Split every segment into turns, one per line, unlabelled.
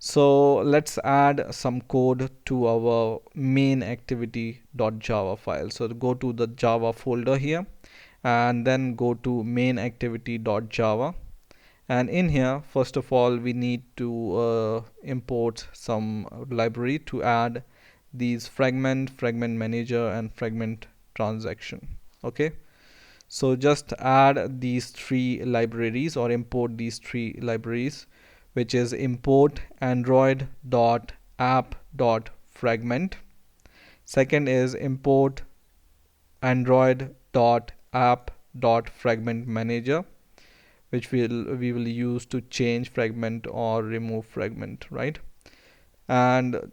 So let's add some code to our main activity.java file. So go to the Java folder here and then go to main activity.java. And in here, first of all, we need to import some library to add these FragmentManager, and fragment transaction. Okay, so just add these three libraries or import these three libraries, which is import android.app.fragment. Second is import android.app.fragmentManager, which we will use to change fragment or remove fragment, right? And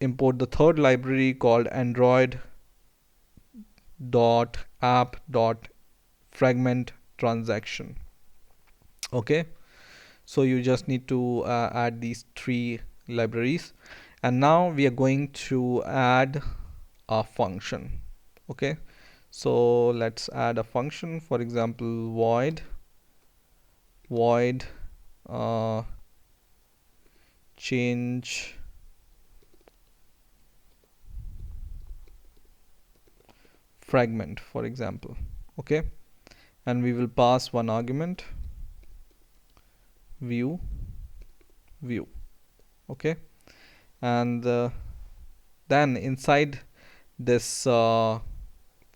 import the third library called android.app.fragment transaction. Okay, so you just need to add these three libraries, and now we are going to add a function. Okay, so let's add a function. For example, void change fragment, for example. Okay, and we will pass one argument, view. Okay, and then inside this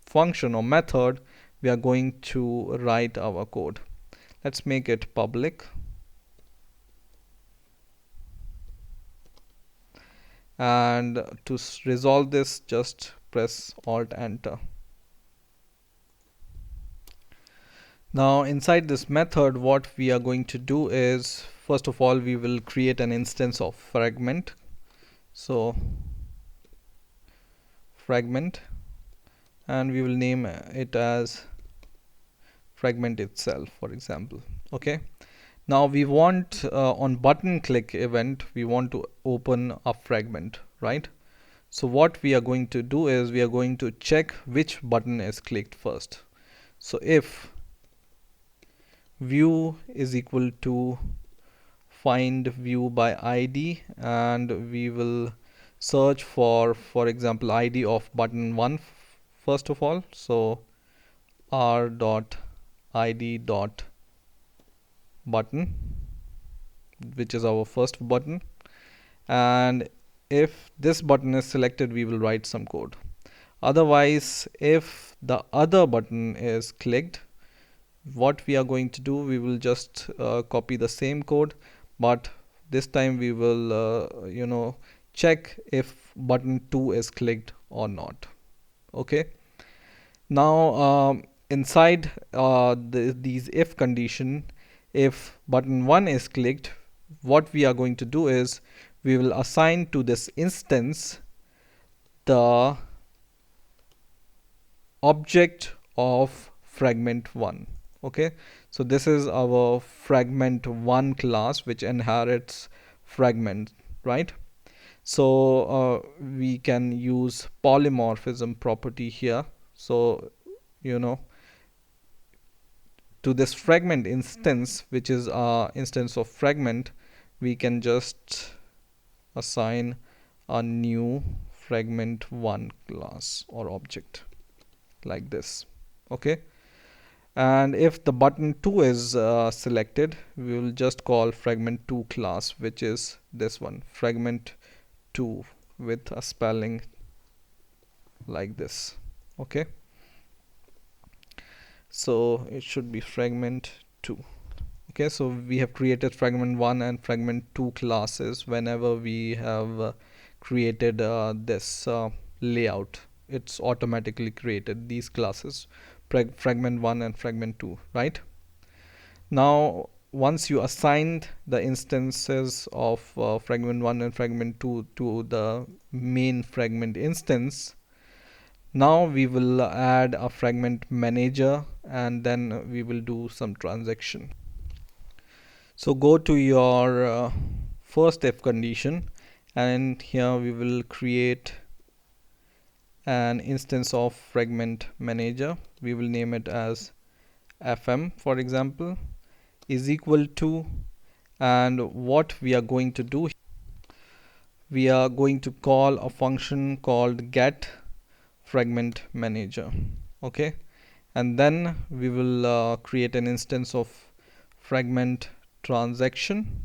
function or method, we are going to write our code. Let's make it public, and to resolve this, just press Alt Enter. Now inside this method, what we are going to do is, first of all, we will create an instance of fragment. So fragment, and we will name it as fragment itself, for example. Okay, now we want on button click event, we want to open a fragment, right? So what we are going to do is we are going to check which button is clicked first. So if view is equal to find view by ID, and we will search for example, ID of button 1 first of all. So r.id.button, which is our first button, and if this button is selected, we will write some code. Otherwise, if the other button is clicked, what we are going to do, we will just copy the same code, but this time we will check if button 2 is clicked or not. Okay, now inside these if condition, if button 1 is clicked, what we are going to do is we will assign to this instance the object of fragment 1. Okay, so this is our fragment 1 class which inherits fragment, right? So we can use polymorphism property here. So to this fragment instance, which is our instance of fragment, we can just assign a new fragment 1 class or object like this. Okay, and if the button 2 is selected, we will just call fragment 2 class, which is this one, fragment 2, with a spelling like this. Okay, so it should be fragment 2. Okay, so we have created fragment 1 and fragment 2 classes. Whenever we have created this layout, it's automatically created these classes, fragment 1 and fragment 2, right? Now once you assigned the instances of fragment 1 and fragment 2 to the main fragment instance, now we will add a fragment manager, and then we will do some transaction. So go to your first if condition, and here we will create an instance of fragment manager. We will name it as fm, for example, is equal to, and what we are going to do, we are going to call a function called get fragment manager. Okay, and then we will create an instance of fragment transaction,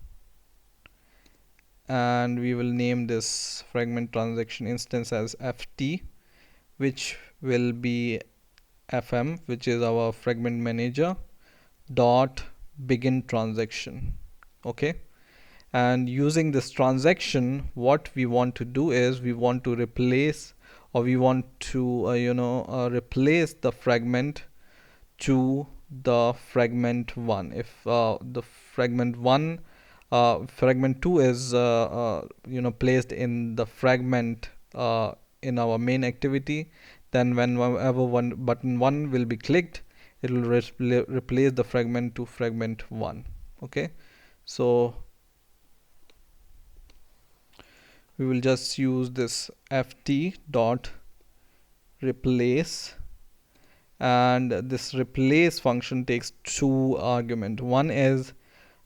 and we will name this fragment transaction instance as ft, which will be fm, which is our fragment manager dot begin transaction. Okay, and using this transaction, what we want to do is we want to replace, or we want to replace the fragment to the fragment 1. If the fragment 1 fragment 2 is placed in the fragment in our main activity, then whenever one button 1 will be clicked, it will replace the fragment to fragment 1. Okay, so we will just use this ft dot replace, and this replace function takes two arguments. One is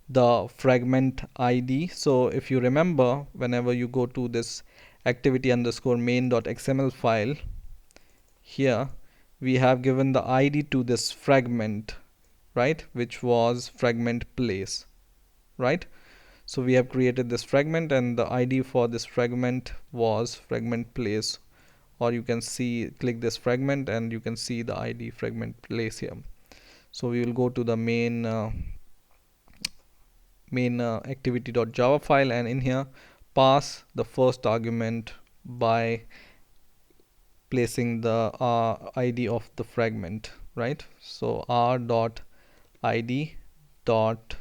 the fragment id. So if you remember, whenever you go to this activity underscore main dot xml file, here we have given the id to this fragment, right, which was fragment place, right? So we have created this fragment, and the id for this fragment was fragment place, or you can see, click this fragment and you can see the id fragment place here. So we will go to the main activity.java file, and in here pass the first argument by placing the id of the fragment, right? So r dot id dot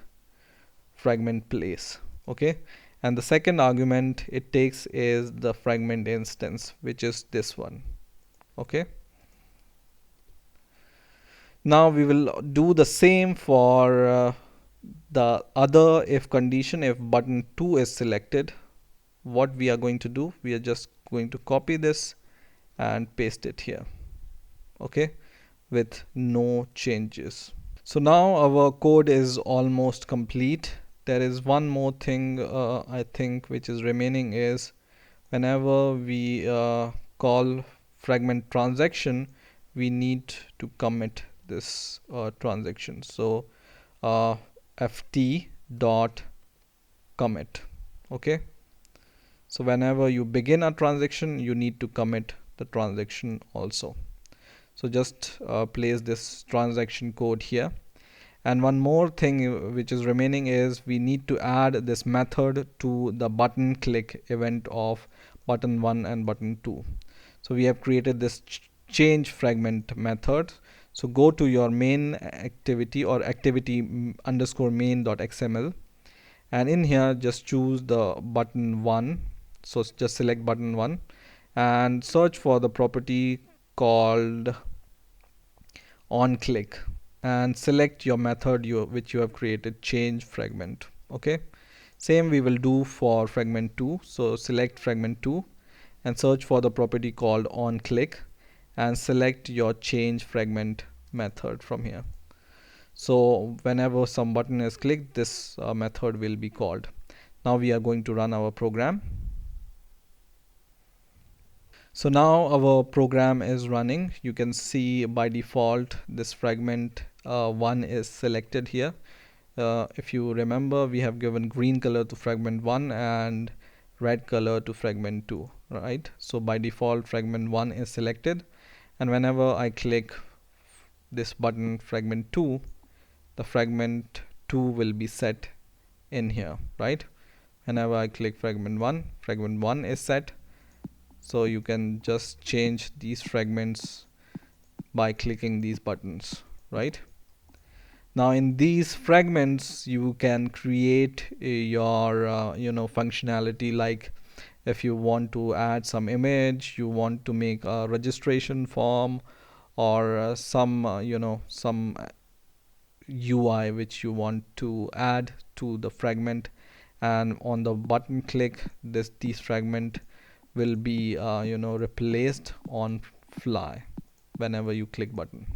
fragment place. Okay, and the second argument it takes is the fragment instance, which is this one. Okay, now we will do the same for the other if condition. If button 2 is selected, what we are going to do, we are just going to copy this and paste it here. Okay, with no changes. So now our code is almost complete. There is one more thing I think which is remaining, is whenever we call fragment transaction, we need to commit this transaction. So ft dot commit. Okay, so whenever you begin a transaction, you need to commit the transaction also. So just place this transaction code here. And one more thing which is remaining is we need to add this method to the button click event of button 1 and button 2. So we have created this change fragment method. So go to your main activity, or activity underscore main dot xml, and in here just choose the button 1. So just select button 1 and search for the property called on click, and select your method which you have created, change fragment. Okay, same we will do for fragment 2. So select fragment 2 and search for the property called on click, and select your change fragment method from here. So whenever some button is clicked, this method will be called. Now we are going to run our program. So now our program is running. You can see by default this fragment 1 is selected here. If you remember, we have given green color to fragment 1 and red color to fragment 2, right? So by default fragment 1 is selected, and whenever I click this button fragment 2, the fragment 2 will be set in here, right? Whenever I click fragment 1 is set. So you can just change these fragments by clicking these buttons, right? Now in these fragments you can create your functionality, like if you want to add some image, you want to make a registration form, or some UI which you want to add to the fragment, and on the button click, these fragment will be replaced on fly whenever you click button.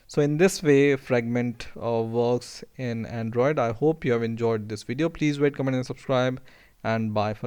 So in this way fragment works in Android. I hope you have enjoyed this video. Please rate, comment and subscribe, and bye for now.